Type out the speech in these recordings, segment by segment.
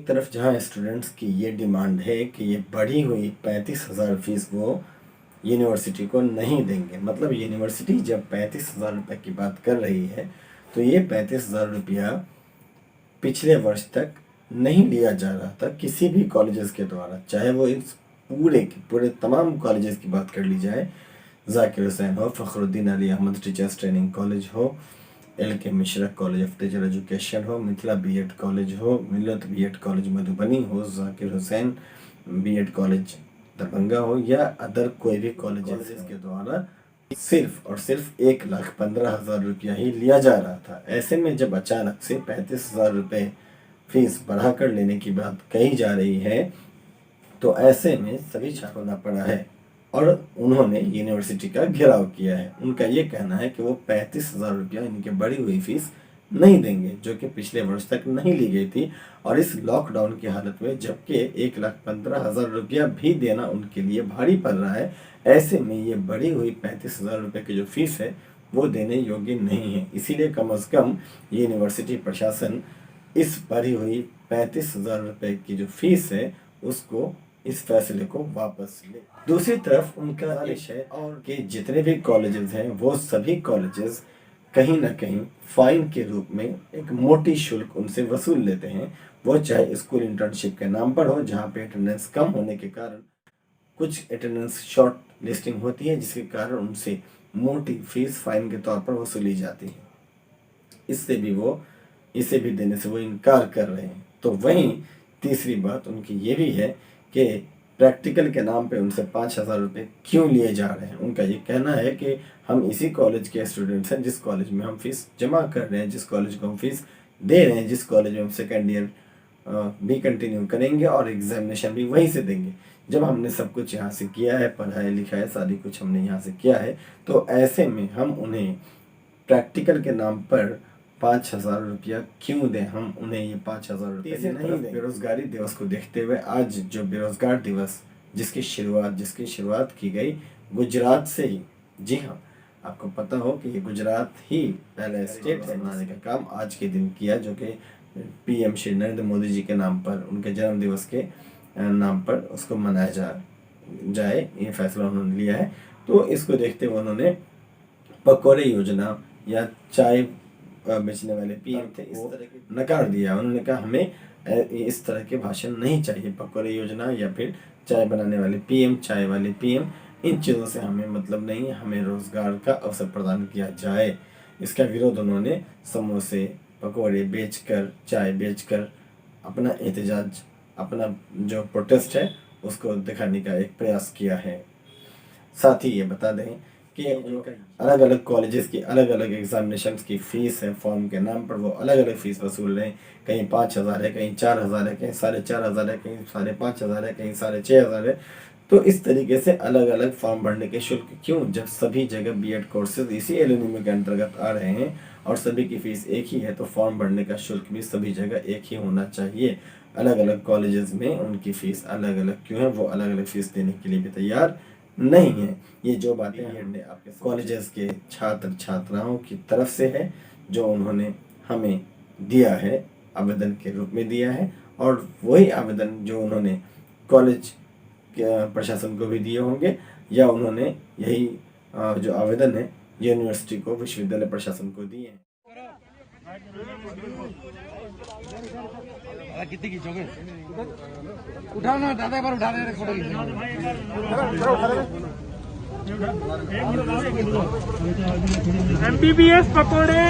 तरफ जहां स्टूडेंट्स की ये डिमांड है कि ये बढ़ी हुई 35,000 फीस वो यूनिवर्सिटी को नहीं देंगे, मतलब यूनिवर्सिटी जब 35,000 रुपये की बात कर रही है तो ये 35,000 रुपया पिछले वर्ष तक नहीं लिया जा रहा था किसी भी कॉलेजेस के द्वारा, चाहे वो इस पूरे तमाम कॉलेजेस की बात कर ली जाए, जाकिर हुसैन हो, Fakhruddin Ali Ahmed teachers training college हो, LK Mishra college of teacher education हो, मिथिला B.Ed कॉलेज हो, मिलत B.Ed कॉलेज मधुबनी हो, जाकिर हुसैन B.Ed कॉलेज दरभंगा हो, या अदर कोई भी कॉलेजेस के द्वारा सिर्फ और सिर्फ 1,15,000 रुपया ही लिया जा रहा था। ऐसे में जब अचानक से 35,000 रुपये फीस बढ़ाकर लेने की बात कही जा रही है तो ऐसे में सभी छापना पड़ा है और उन्होंने यूनिवर्सिटी का घेराव किया है। उनका ये कहना है कि वो 35,000 रुपया इनकी बढ़ी हुई फीस नहीं देंगे, जो कि पिछले वर्ष तक नहीं ली गई थी, और इस लॉकडाउन की हालत में जबकि 1,15,000 रुपया भी देना उनके लिए भारी पड़ रहा है, ऐसे में ये बढ़ी हुई 35,000 रुपये की जो फीस है वो देने योग्य नहीं है। इसीलिए कम अज़ कम यूनिवर्सिटी प्रशासन इस बढ़ी हुई 35,000 रुपये की जो फीस है उसको, इस फैसले को वापस ले। दूसरी तरफ उनका आदेश है और कि जितने भी कॉलेजेस हैं वो सभी कॉलेजेस कहीं ना कहीं फाइन के रूप में एक मोटी शुल्क उनसे वसूल लेते हैं, वो चाहे स्कूल इंटर्नशिप के नाम पर हो, जहाँ पे अटेंडेंस कम होने के कारण कुछ अटेंडेंस शॉर्ट लिस्टिंग होती है, जिसके कारण उनसे मोटी फीस फाइन के तौर पर वसूली जाती है। इसे भी देने से वो इनकार कर रहे हैं। तो वहीं तीसरी बात उनकी ये भी है कि प्रैक्टिकल के नाम पे उनसे 5,000 रुपये क्यों लिए जा रहे हैं। उनका ये कहना है कि हम इसी कॉलेज के स्टूडेंट्स हैं जिस कॉलेज में हम फीस जमा कर रहे हैं, जिस कॉलेज को हम फीस दे रहे हैं, जिस कॉलेज में हम सेकेंड ईयर भी कंटिन्यू करेंगे और एग्जामिनेशन भी वहीं से देंगे। जब हमने सब कुछ यहाँ से किया है, पढ़ाई लिखाई सारी कुछ हमने यहाँ से किया है, तो ऐसे में हम उन्हें प्रैक्टिकल के नाम पर 5,000 रुपया क्यों दें, हम उन्हें ये 5,000 रुपये नहीं दें। बेरोजगारी दिवस को देखते हुए आज जो बेरोजगार दिवस जिसकी शुरुआत की गई गुजरात से ही, जी हाँ, आपको पता हो कि ये गुजरात ही पहला स्टेट है बनाने का काम आज के दिन किया, जो कि PM श्री नरेंद्र मोदी जी के नाम पर, उनके जन्म दिवस के नाम पर उसको मनाया जाए, ये फैसला उन्होंने लिया है। तो इसको देखते हुए उन्होंने पकौड़े योजना या चाय बेचने वाले PM थे, इस तरह के नकार दिया। उन्होंने कहा हमें इस तरह के भाषण नहीं चाहिए, पकौड़े योजना या फिर चाय बनाने वाले PM, चाय वाले PM, इन चीज़ों से हमें मतलब नहीं है, हमें रोज़गार का अवसर प्रदान किया जाए। इसका विरोध उन्होंने समोसे पकौड़े बेचकर, चाय बेचकर अपना एहतजाज, अपना जो प्रोटेस्ट है उसको दिखाने का एक प्रयास किया है। साथ ही ये बता दें कि अलग अलग कॉलेजेस की अलग अलग एग्जामिनेशंस की फ़ीस है, फॉर्म के नाम पर वो अलग अलग फ़ीस वसूल रहे हैं। कहीं 5,000 है, कहीं 4,000 है, कहीं 4,500 है, कहीं 5,500 है, कहीं 6,500 है। तो इस तरीके से अलग अलग फॉर्म भरने के शुल्क क्यों, जब सभी जगह B.Ed कोर्सेज इसी एलुमिनी के अंतर्गत आ रहे हैं और सभी की फ़ीस एक ही है, तो फॉर्म भरने का शुल्क भी सभी जगह एक ही होना चाहिए। अलग अलग कॉलेजेस में उनकी फ़ीस अलग अलग क्यों है, वो अलग अलग फ़ीस देने के लिए भी तैयार नहीं है। ये जो बातें हमने आपके कॉलेजेस के छात्र छात्राओं की तरफ से है, जो उन्होंने हमें दिया है, आवेदन के रूप में दिया है, और वही आवेदन जो उन्होंने कॉलेज प्रशासन को भी दिए होंगे, या उन्होंने यही जो आवेदन है यूनिवर्सिटी को, विश्वविद्यालय प्रशासन को दिए हैं। कितनी खींचोगे? उठाओ ना दादा, एक बार उठा रहे फोटो MBBS पकोड़े,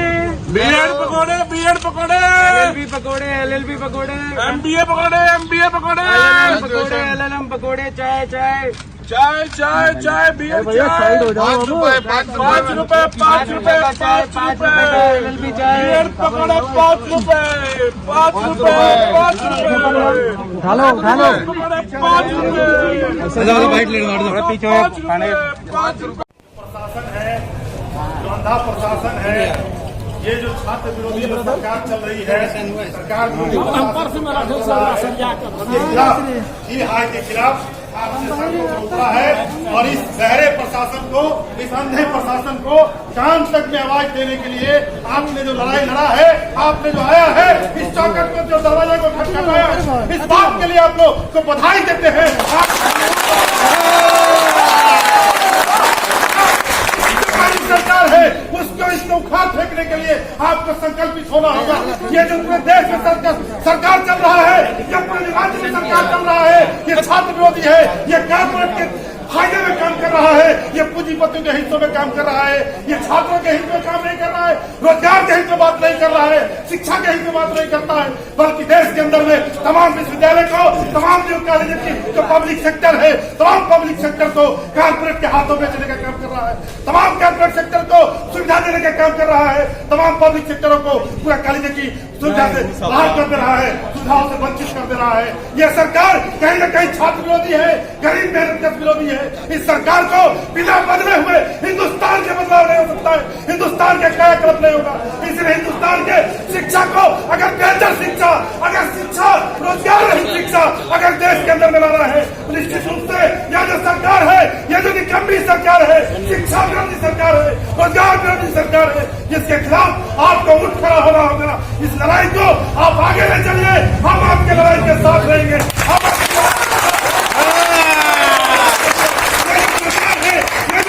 B.Ed पकोड़े, B.Ed पकोड़े, LLB पकोड़े, LLB पकोड़े, MBA पकोड़े, MBA पकोड़े, LLM पकोड़े, चाय चाय चाय चाय चाय B.Ed चाय, 5 रुपए, 5 रुपए, 5 रुपए, 5 रुपए, LLB चाय, B.Ed पकोड़े 5 रुपए, 5 रुपए, 5 रुपए, उठा लो 5 रुपए, बाइट ले लो, पीछे खाने 5 रुपए। प्रशासन है, जो अंधा प्रशासन है, ये जो छात्र विरोधी सरकार चल रही है, सरकार के खिलाफ आपने सड़कों पर उतरा है और इस बहरे प्रशासन को, इस अंधे प्रशासन को कान तक में आवाज देने के लिए आपने जो लड़ाई लड़ा है, आपने जो आया है, इस चौकट को, जो दरवाजे को खटखटाया है, इस बात के लिए आप लोग को बधाई देते हैं। सरकार है उसको इसको उखाड़ फेंकने के लिए आपको संकल्पित होना होगा। ये जो पूरे देश में सरकार चल रहा है, ये पूरे राज्य में सरकार चल रहा है, ये छात्र विरोधी है, ये कारपोरेट के फायदे में काम कर रहा है, ये पूंजीपतियों के हितों में काम कर रहा है, ये छात्रों के हित में काम नहीं कर रहा है, रोजगार के हित में बात नहीं कर रहा है, शिक्षा के हित में बात नहीं करता है, बल्कि देश के अंदर में तमाम विश्वविद्यालय को, तमाम जो कॉलेज की जो पब्लिक सेक्टर है, तमाम पब्लिक सेक्टर को कारपोरेट के हाथों में देने का काम कर रहा है, तमाम कारपोरेट सेक्टर को सुविधा देने का काम कर रहा है, तमाम पब्लिक सेक्टरों को पूरा कॉलेज की सुविधा से बाहर कर दे रहा है, सुविधाओं से वंचित कर दे रहा है। यह सरकार कहीं न कहीं छात्र विरोधी है, गरीब मेहनत विरोधी है। इस सरकार को बिना बदले हुए हिंदुस्तान के बदलाव नहीं हो सकता है, हिंदुस्तान के कायाकल्प नहीं होगा। इसलिए हिंदुस्तान के शिक्षा को अगर बेहतर शिक्षा, अगर शिक्षा रोजगार रहित शिक्षा अगर देश के अंदर में लाना है, निश्चित रूप से यह जो सरकार है, यह जो निकम्मी सरकार है, शिक्षा विरोधी सरकार है, रोजगार विरोधी सरकार है, जिसके खिलाफ आपको उठ खड़ा होना होगा। इस लड़ाई को आप आगे ले चलिए, हम आपके लड़ाई के साथ रहेंगे।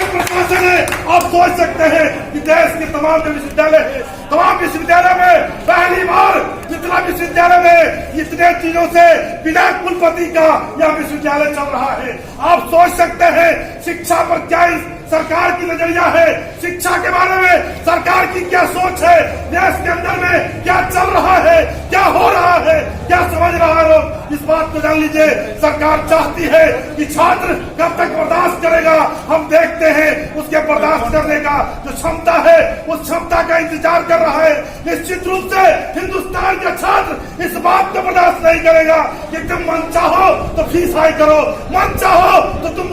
प्रशासन है, आप सोच सकते हैं कि देश के तमाम जो विश्वविद्यालय है, तमाम विश्वविद्यालय में पहली बार जितना विश्वविद्यालय में इतने चीजों से बिना कुलपति का यह विश्वविद्यालय चल रहा है। आप सोच सकते हैं शिक्षा पर क्या सरकार की नजरिया है, शिक्षा के बारे में सरकार की क्या सोच है, देश के अंदर में क्या चल रहा है, क्या हो रहा है, क्या समझ रहा है लोग, इस बात को जान लीजिए। सरकार चाहती है कि छात्र कब तक बर्दाश्त करेगा, हम देखते हैं उसके बर्दाश्त करने का जो क्षमता है, उस क्षमता का इंतजार कर रहा है। निश्चित रूप से हिंदुस्तान का छात्र इस बात को बर्दाश्त नहीं करेगा कि तुम मन चाहो तो फीस हाई करो, मन चाहो तो तुम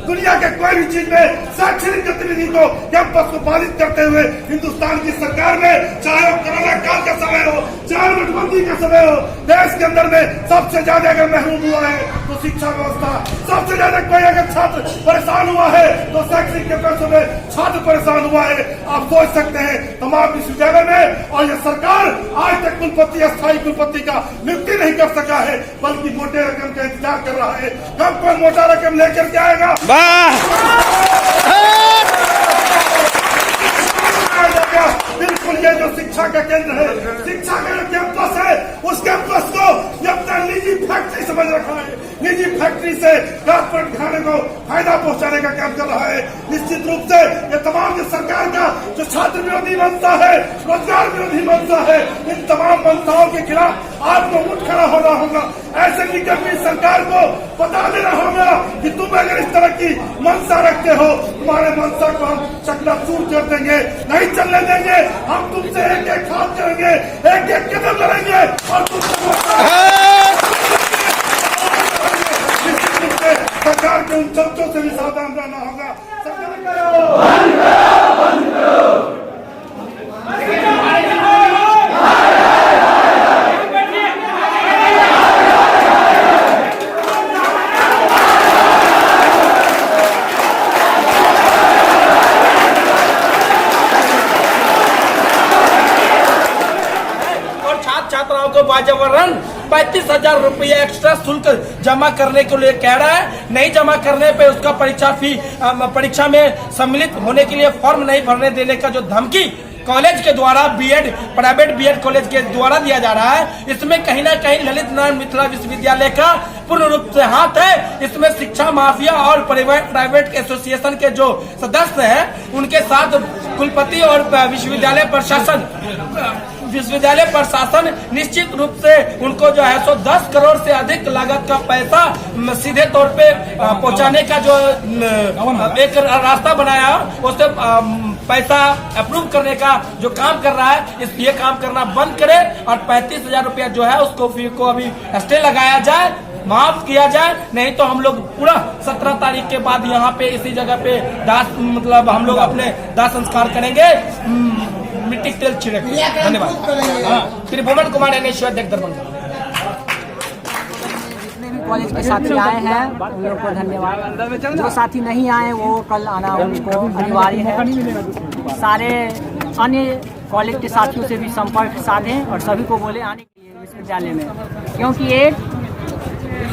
दुनिया के कोई भी चीज में शैक्षणिक गतिविधि को, कैंपस को पालित करते हुए हिंदुस्तान की सरकार ने, चाहे वो कोरोना काल का समय हो, चाहे नोटबंदी का समय हो, देश के अंदर में सबसे ज्यादा अगर महरूम हुआ है तो शिक्षा व्यवस्था, सबसे ज्यादा कोई अगर छात्र परेशान हुआ है तो शैक्षणिक के पैसों में छात्र परेशान हुआ है। आप सोच सकते हैं तमाम विश्वविद्यालय में, और यह सरकार आज तक कुलपति, अस्थायी कुलपति का नियुक्ति नहीं कर सका है, बल्कि मोटे रकम का इंतजार कर रहा है। कब कोई मोटा रकम लेकर के आएगा? बिल्कुल, ये जो शिक्षा का केंद्र है, शिक्षा का जो कैंपस है, उस कैंपस को ये अपना निजी फैक्ट्री समझ रखा है, निजी फैक्ट्री से कारपोरेट घराने को फायदा पहुंचाने का काम कर रहा है। निश्चित रूप से ये तमाम जो सरकार का जो छात्र विरोधी मंशा है, रोजगार विरोधी मंशा है, इन तमाम मंशाओं के खिलाफ आपको उठ खड़ा होना होगा। ऐसे निकम्मी सरकार को बता देना होगा कि तुम अगर इस तरह की मंशा रखते हो, तुम्हारे मंशा को हम चकनाचूर कर देंगे, नहीं चलने देंगे। हम तुमसे एक एक हाथ करेंगे, एक एक कदम लड़ेंगे और सरकार के उन चर्चों से भी सावधान रहना होगा। छात्राओं को वाजबरन 35,000 रुपया एक्स्ट्रा शुल्क जमा करने के लिए कह रहा है। नहीं जमा करने पे उसका परीक्षा में सम्मिलित होने के लिए फॉर्म नहीं भरने देने का जो धमकी कॉलेज के द्वारा, बीएड प्राइवेट बीएड कॉलेज के द्वारा दिया जा रहा है, इसमें कहीं ना कहीं ललित नारायण मिथिला विश्वविद्यालय का पूर्ण रूप से हाथ है। इसमें शिक्षा माफिया और प्राइवेट एसोसिएशन के जो सदस्य हैं, उनके साथ कुलपति और विश्वविद्यालय प्रशासन निश्चित रूप से उनको जो है 10 करोड़ से अधिक लागत का पैसा सीधे तौर पे पहुंचाने का जो एक रास्ता बनाया, उससे पैसा अप्रूव करने का जो काम कर रहा है, ये काम करना बंद करे और 35,000 रुपया जो है उसको फी को अभी स्टे लगाया जाए, माफ किया जाए। नहीं तो हम लोग पूरा 17 तारीख के बाद यहाँ पे इसी जगह पे हम लोग अपने दाह संस्कार करेंगे, मिट्टी तेल छिड़केंगे। धन्यवाद। त्रिभुवन कुमार, NH, दरभंगा। कॉलेज के साथी आए हैं उन लोग को धन्यवाद। जो साथी नहीं आए वो कल आना उनको अनिवार्य है। सारे अन्य कॉलेज के साथियों से भी संपर्क साधें और सभी को बोले आने के लिए विश्वविद्यालय में, क्योंकि एक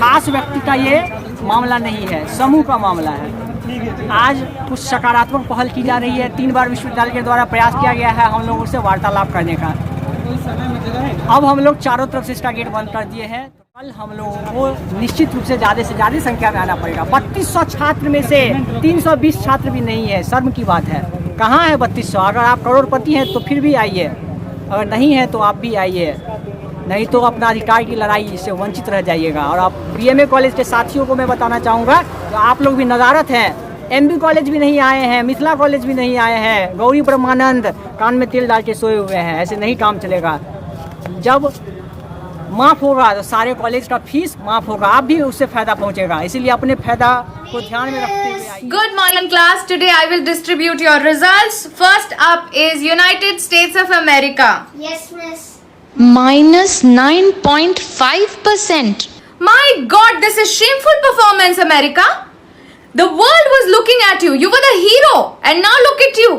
खास व्यक्ति का ये मामला नहीं है, समूह का मामला है। आज कुछ सकारात्मक पहल की जा रही है। 3 बार विश्वविद्यालय के द्वारा प्रयास किया गया है हम लोगों से वार्तालाप करने का। अब हम लोग चारों तरफ से इसका गेट बंद कर दिए हैं। तो कल हम लोगों को निश्चित रूप से ज़्यादा संख्या में आना पड़ेगा। 3200 छात्र में से 320 छात्र भी नहीं है, शर्म की बात है। कहाँ है 3200? अगर आप करोड़पति हैं तो फिर भी आइए, अगर नहीं है तो आप भी आइए, नहीं तो अपना अधिकार की लड़ाई से वंचित रह जाइएगा। और आप बीएमए कॉलेज के साथियों को मैं बताना चाहूँगा तो आप लोग भी नदारत हैं। एमबी कॉलेज भी नहीं आए हैं, मिथिला कॉलेज भी नहीं आए हैं। गौरी ब्रह्मानंद कान में तेल डाल के सोए हुए हैं। ऐसे नहीं काम चलेगा। जब माफ़ होगा तो सारे कॉलेज का फीस माफ़ होगा, आप भी उससे फ़ायदा पहुँचेगा। इसीलिए अपने फ़ायदा को ध्यान में रखते हुए आइए। Good morning class. Today I will distribute your results. First up is United States of America. Yes, miss. minus 9.5%. My God, this is shameful performance, America. The world was looking at you. You were the hero, and now look at you.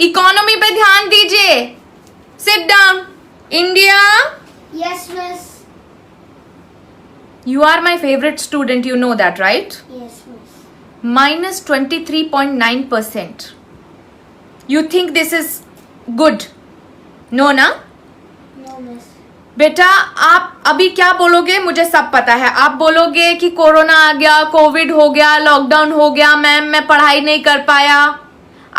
Economy पे ध्यान दीजिए. Sit down. India. Yes, miss. You are my favorite student. You know that, right? Yes, miss. Minus 23.9%. You think this is good? No, na? No, miss. बेटा आप अभी क्या बोलोगे मुझे सब पता है। आप बोलोगे कि कोरोना आ गया, कोविड हो गया, लॉकडाउन हो गया, मैम मैं पढ़ाई नहीं कर पाया।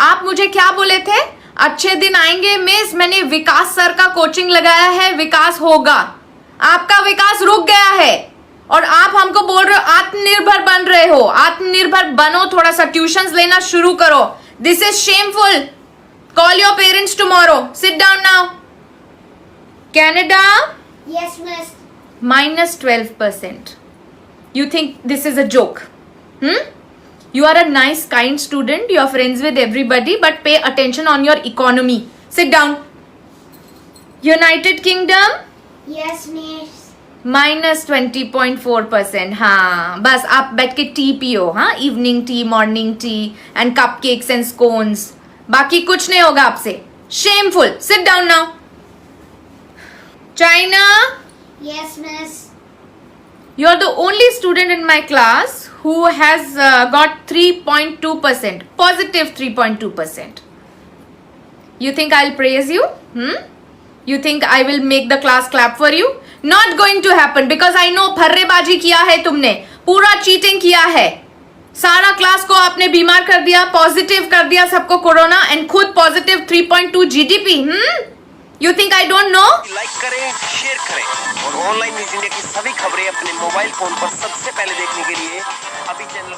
आप मुझे क्या बोले थे? अच्छे दिन आएंगे मिस, मैंने विकास सर का कोचिंग लगाया है, विकास होगा। आपका विकास रुक गया है और आप हमको बोल रहे हो आत्मनिर्भर बन रहे हो। आत्मनिर्भर बनो, थोड़ा सा ट्यूशंस लेना शुरू करो। This is shameful. Call your parents tomorrow. Sit down now. Canada, Yes, miss. minus 12%. You think this is a joke? You are a nice, kind student. You are friends with everybody, but pay attention on your economy. Sit down. United Kingdom, Yes, miss. minus 20.4%. हाँ, बस आप बैठ के tea पियो, हाँ, evening tea, morning tea and cupcakes and scones. बाकी कुछ नहीं होगा आपसे। Shameful. Sit down now. China, Yes, miss. you're the only student in my class who has got 3.2%, positive 3.2%. You think I'll praise you? You think I will make the class clap for you? Not going to happen because I know फर्रेबाजी किया है तुमने, पूरा cheating किया है। सारा class को आपने बीमार कर दिया, पॉजिटिव कर दिया सबको कोरोना, एंड खुद positive 3.2 GDP. You think I don't know? Like करें, शेयर करें और ऑनलाइन न्यूज़ इंडिया की सभी खबरें अपने मोबाइल फोन पर सबसे पहले देखने के लिए अभी चैनल